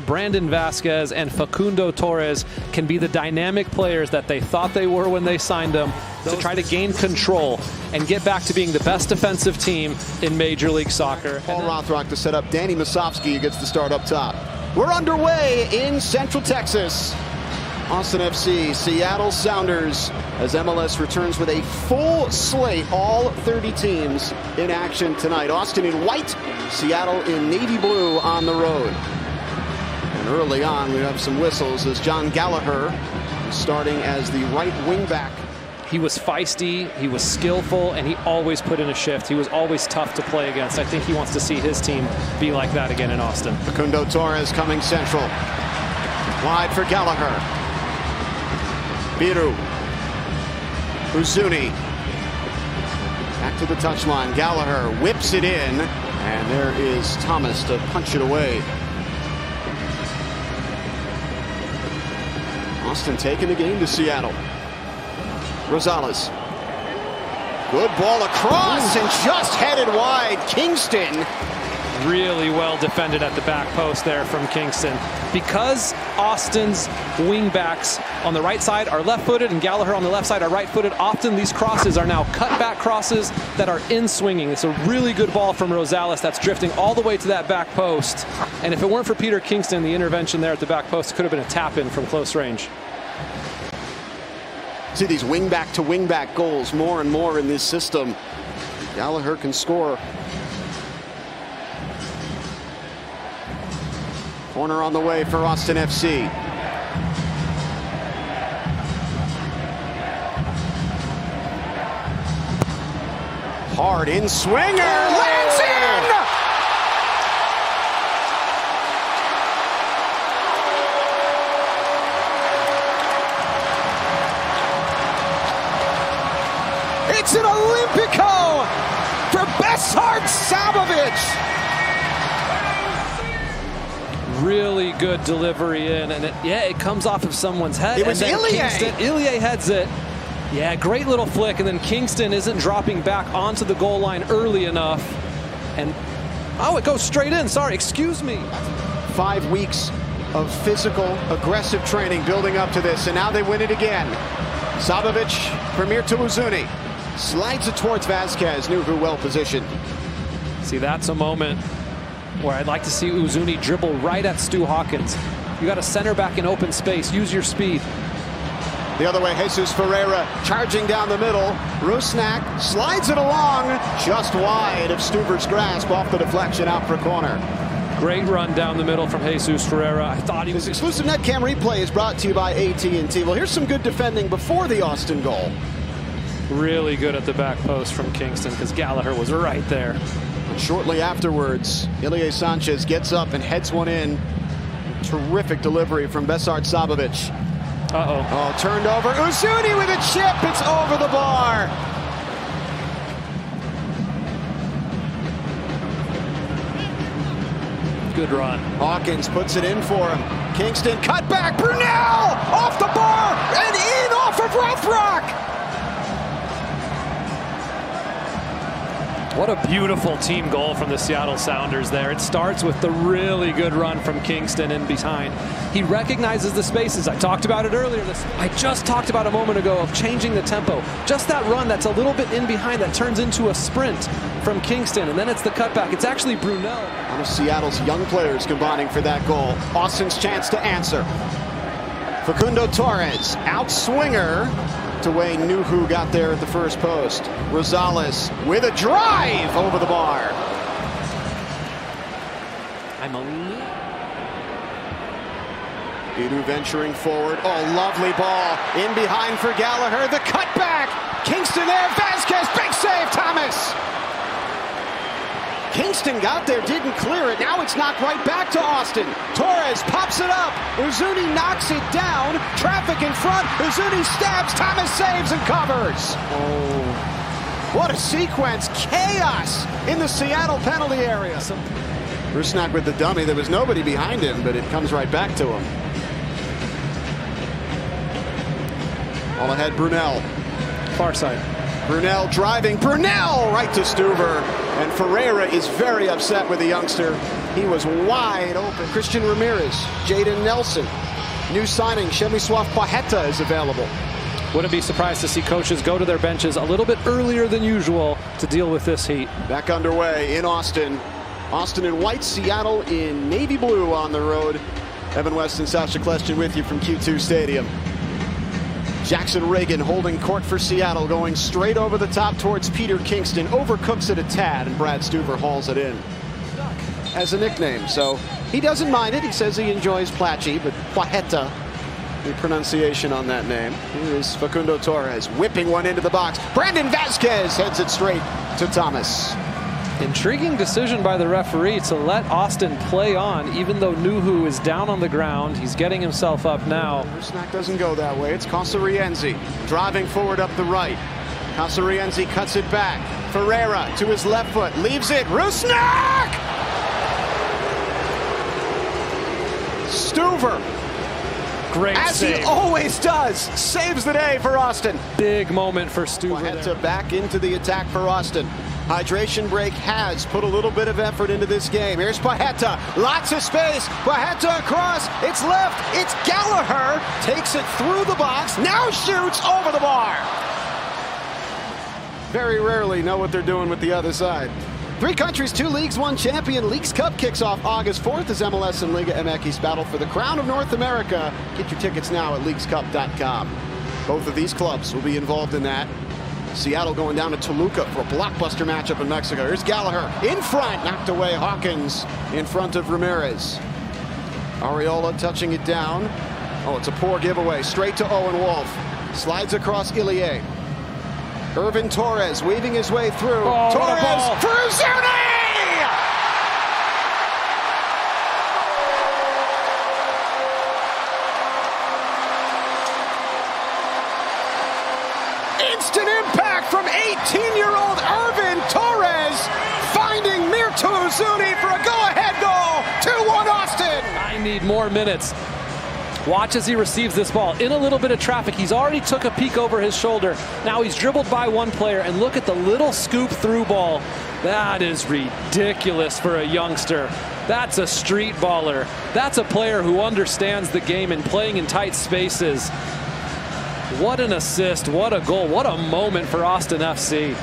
Brandon Vasquez and Facundo Torres can be the dynamic players that they thought they were when they signed them to try to gain control and get back to being the best defensive team in Major League Soccer. Paul Rothrock to set up. Danny Musovsky gets the start up top. We're underway in Central Texas. Austin FC, Seattle Sounders, as MLS returns with a full slate, all 30 teams in action tonight. Austin in white, Seattle in navy blue on the road. And early on, we have some whistles as John Gallagher is starting as the right wing back. He was feisty, he was skillful, and he always put in a shift. He was always tough to play against. I think he wants to see his team be like that again in Austin. Facundo Torres coming central. Wide for Gallagher. Biru. Uzuni. Back to the touchline. Gallagher whips it in. And there is Thomas to punch it away. Austin taking the game to Seattle. Rosales. Good ball across and just headed wide. Kingston. Really well defended at the back post there from Kingston. Because Austin's wing backs on the right side are left-footed and Gallagher on the left side are right-footed, often these crosses are now cut-back crosses that are in-swinging. It's a really good ball from Rosales that's drifting all the way to that back post. And if it weren't for Peter Kingston, the intervention there at the back post could have been a tap-in from close range. See these wing-back to wing-back goals more and more in this system. Gallagher can score. Corner on the way for Austin FC. Hard in swinger, lands in! It's an Olympico for Besart Sabovic. Really good delivery in, and it comes off of someone's head. It was Ilie. Ilie heads it. Yeah, great little flick, and then Kingston isn't dropping back onto the goal line early enough. And, oh, it goes straight in. Sorry, excuse me. 5 weeks of physical, aggressive training building up to this, and now they win it again. Sabovic, Premier to Uzuni. Slides it towards Vasquez, Nuhu well positioned. See, that's a moment where I'd like to see Uzuni dribble right at Stu Hawkins. You got a center back in open space. Use your speed. The other way, Jesus Ferreira charging down the middle. Rusnak slides it along, just wide of Stuver's grasp, off the deflection, out for corner. Great run down the middle from Jesus Ferreira. I thought he was... This exclusive Netcam replay is brought to you by AT&T. Well, here's some good defending before the Austin goal. Really good at the back post from Kingston because Gallagher was right there. Shortly afterwards, Ilie Sanchez gets up and heads one in. Terrific delivery from Besart Sabovic. Uh-oh. Oh, turned over. Uzuni with a chip. It's over the bar. Good run. Hawkins puts it in for him. Kingston cut back. Brunel off the bar and in off of Rothrock. What a beautiful team goal from the Seattle Sounders there. It starts with the really good run from Kingston in behind. He recognizes the spaces. I talked about it earlier. I just talked about a moment ago of changing the tempo. Just that run that's a little bit in behind that turns into a sprint from Kingston, and then it's the cutback. It's actually Brunel. One of Seattle's young players combining for that goal. Austin's chance to answer. Facundo Torres, out swinger. To Wayne Nuhu got there at the first post. Rosales with a drive over the bar. Biru venturing forward. Oh, lovely ball. In behind for Gallagher. The cutback. Kingston there. Vasquez. Big save, Thomas. Kingston got there, didn't clear it. Now it's knocked right back to Austin. Torres pops it up. Uzuni knocks it down. Traffic in front. Uzuni stabs. Thomas saves and covers. Oh, what a sequence. Chaos in the Seattle penalty area. Rusnak with the dummy. There was nobody behind him, but it comes right back to him. All ahead, Brunel. Far side. Brunel driving. Brunel right to Stuver. And Ferreira is very upset with the youngster. He was wide open. Christian Ramirez, Jaden Nelson. New signing, Przemysław Pacheta is available. Wouldn't be surprised to see coaches go to their benches a little bit earlier than usual to deal with this heat. Back underway in Austin. Austin in white, Seattle in navy blue on the road. Evan West and Sasha Kleshchin with you from Q2 Stadium. Jackson Reagan holding court for Seattle, going straight over the top towards Peter Kingston. Overcooks it a tad, and Brad Stuver hauls it in. As a nickname, so he doesn't mind it. He says he enjoys Plachi, but Pacheta, the pronunciation on that name. Here is Facundo Torres whipping one into the box. Brandon Vasquez heads it straight to Thomas. Intriguing decision by the referee to let Austin play on, even though Nuhu is down on the ground. He's getting himself up now. Rusnak doesn't go that way. It's Casarienzi driving forward up the right. Casarienzi cuts it back. Ferreira to his left foot, leaves it. Rusnak! Stuver, Great as save. he always does, saves the day for Austin. Big moment for Stuver. Pacheta back into the attack for Austin. Hydration break has put a little bit of effort into this game. Here's Pacheta, lots of space. Pacheta across, it's left, it's Gallagher. Takes it through the box, now shoots over the bar. Very rarely know what they're doing with the other side. 3 countries, 2 leagues, 1 champion. Leagues Cup kicks off August 4th as MLS and Liga MX battle for the crown of North America. Get your tickets now at leaguescup.com. Both of these clubs will be involved in that. Seattle going down to Toluca for a blockbuster matchup in Mexico. Here's Gallagher in front, knocked away Hawkins in front of Ramirez. Arriola touching it down. Oh, it's a poor giveaway. Straight to Owen Wolf. Slides across Ilie. Irvin Torres weaving his way through. Oh, Torres for Uzuni! Instant impact from 18-year-old Irvin Torres, finding Mirto Uzuni for a go-ahead goal. 2-1 Austin. I need more minutes. Watch as he receives this ball. In a little bit of traffic, he's already took a peek over his shoulder. Now he's dribbled by one player, and look at the little scoop through ball. That is ridiculous for a youngster. That's a street baller. That's a player who understands the game and playing in tight spaces. What an assist, what a goal, what a moment for Austin FC.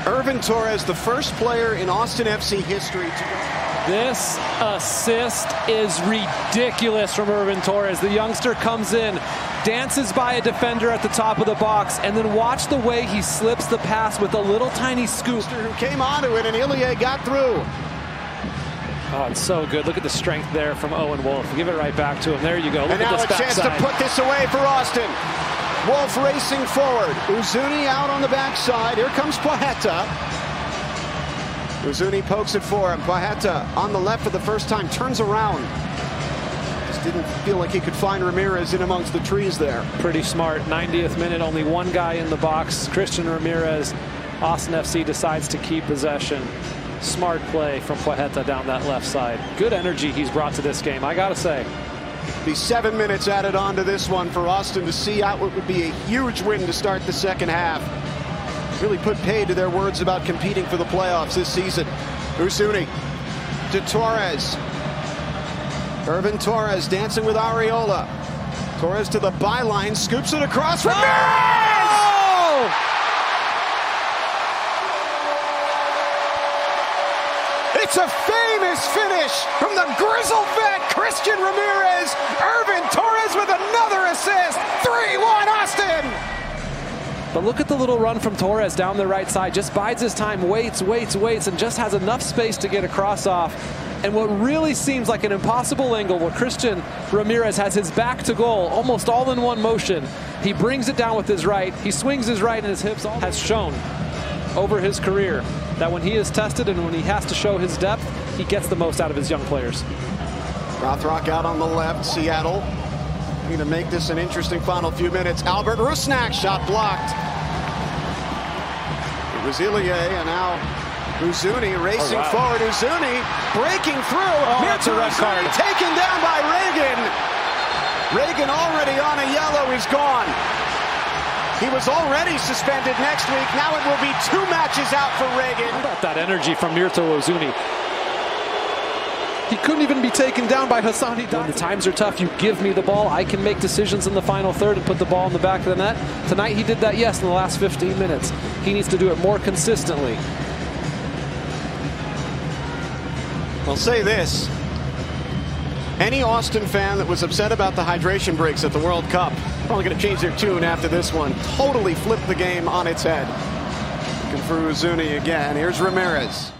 Irvin Torres, the first player in Austin FC history to go. This assist is ridiculous from Irvin Torres. The youngster comes in, dances by a defender at the top of the box, and then watch the way he slips the pass with a little tiny scoop. Who came onto it, and Ilie got through. Oh, it's so good. Look at the strength there from Owen Wolf. Give it right back to him. There you go. Look And now at this a chance backside. to put this away for Austin. Wolf racing forward. Uzuni out on the backside. Here comes Pacheta. Uzuni pokes it for him. Pacheta on the left for the first time. Turns around. Just didn't feel like he could find Ramirez in amongst the trees there. Pretty smart. 90th minute, only one guy in the box. Christian Ramirez. Austin FC decides to keep possession. Smart play from Pacheta down that left side. Good energy he's brought to this game, I gotta say. Be 7 minutes added on to this one for Austin to see out what would be a huge win to start the second half. Really put paid to their words about competing for the playoffs this season. Uzuni to Torres. Irvin Torres dancing with Arriola. Torres to the byline, scoops it across. Ramirez! Oh! It's a famous finish from the grizzled vet, Christian Ramirez. Irvin Torres with another assist. 3-1 Austin. But look at the little run from Torres down the right side. Just bides his time, waits, and just has enough space to get a cross off. And what really seems like an impossible angle where Christian Ramirez has his back to goal, almost all in one motion. He brings it down with his right. He swings his right and his hips. Has shown over his career that when he is tested and when he has to show his depth, he gets the most out of his young players. Rothrock out on the left, Seattle. Going to make this an interesting final few minutes. Albert Rusnak, shot blocked. It was Ilie, and now Uzuni racing forward. Uzuni breaking through. Oh, that's a red card. Taken down by Reagan. Reagan already on a yellow, is gone. He was already suspended next week. Now it will be 2 matches out for Reagan. How about that energy from Mirto Ozuni? He couldn't even be taken down by Hassani. When the times are tough, you give me the ball. I can make decisions in the final third and put the ball in the back of the net. Tonight he did that, yes, in the last 15 minutes. He needs to do it more consistently. I'll say this. Any Austin fan that was upset about the hydration breaks at the World Cup probably going to change their tune after this one. Totally flipped the game on its head. Looking for Ozuni again. Here's Ramirez.